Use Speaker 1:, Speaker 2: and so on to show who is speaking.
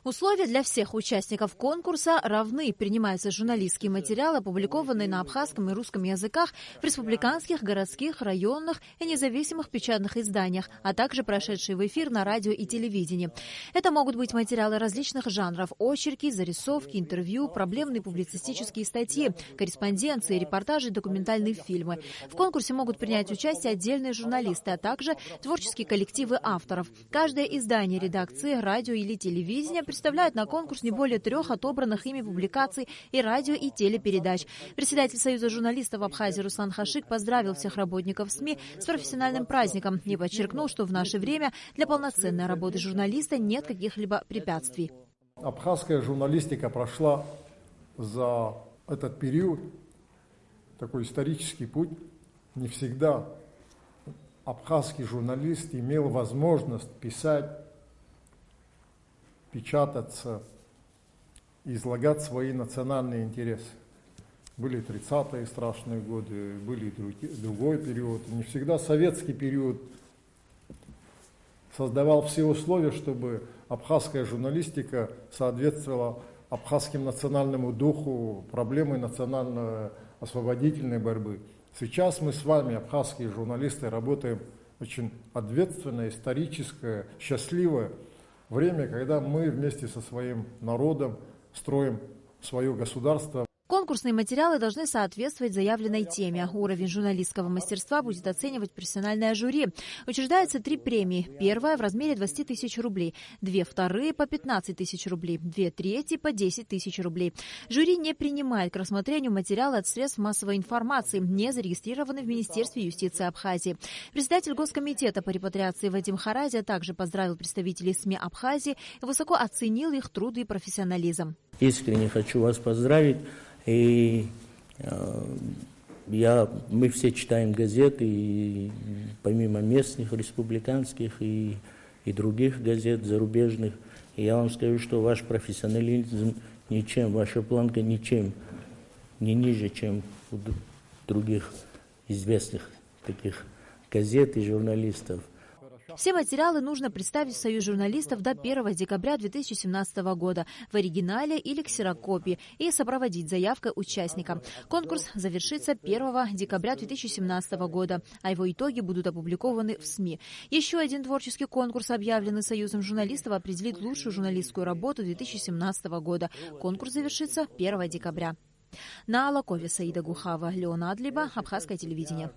Speaker 1: Условия для всех участников конкурса равны. Принимаются журналистские материалы, опубликованные на абхазском и русском языках в республиканских, городских, районных и независимых печатных изданиях, а также прошедшие в эфир на радио и телевидении. Это могут быть материалы различных жанров: очерки, зарисовки, интервью, проблемные публицистические статьи, корреспонденции, репортажи, документальные фильмы. В конкурсе могут принять участие отдельные журналисты, а также творческие коллективы авторов. Каждое издание, редакции, радио или телевидения представляют на конкурс не более 3 отобранных ими публикаций и радио- и телепередач. Председатель Союза журналистов Абхазии Руслан Хашик поздравил всех работников СМИ с профессиональным праздником и подчеркнул, что в наше время для полноценной работы журналиста нет каких-либо препятствий.
Speaker 2: Абхазская журналистика прошла за этот период такой исторический путь. Не всегда абхазский журналист имел возможность писать, печататься, излагать свои национальные интересы. Были 30-е страшные годы, были другой период. Не всегда советский период создавал все условия, чтобы абхазская журналистика соответствовала абхазским национальному духу, проблемы национально-освободительной борьбы. Сейчас мы с вами, абхазские журналисты, работаем очень ответственное, историческое, счастливое время, когда мы вместе со своим народом строим свое государство.
Speaker 1: Конкурсные материалы должны соответствовать заявленной теме. Уровень журналистского мастерства будет оценивать профессиональное жюри. Учреждаются 3 премии. Первая в размере 20 тысяч рублей, 2 вторые по 15 тысяч рублей, 2 третьи по 10 тысяч рублей. Жюри не принимает к рассмотрению материалы от средств массовой информации, не зарегистрированы в Министерстве юстиции Абхазии. Председатель Госкомитета по репатриации Вадим Харазия также поздравил представителей СМИ Абхазии и высоко оценил их труд и профессионализм.
Speaker 3: Искренне хочу вас поздравить. И мы все читаем газеты, и помимо местных, республиканских и других газет, зарубежных. И я вам скажу, что ваш профессионализм ничем, ваша планка ничем не ниже, чем у других известных таких газет и журналистов.
Speaker 1: Все материалы нужно представить в Союз журналистов до 1 декабря 2017 года в оригинале или ксерокопии и сопроводить заявкой участника. Конкурс завершится 1 декабря 2017 года, а его итоги будут опубликованы в СМИ. Еще один творческий конкурс, объявленный Союзом журналистов, определит лучшую журналистскую работу 2017 года. Конкурс завершится 1 декабря. На Алакове Саида Гухава, Леон Адлиба, Абхазское телевидение.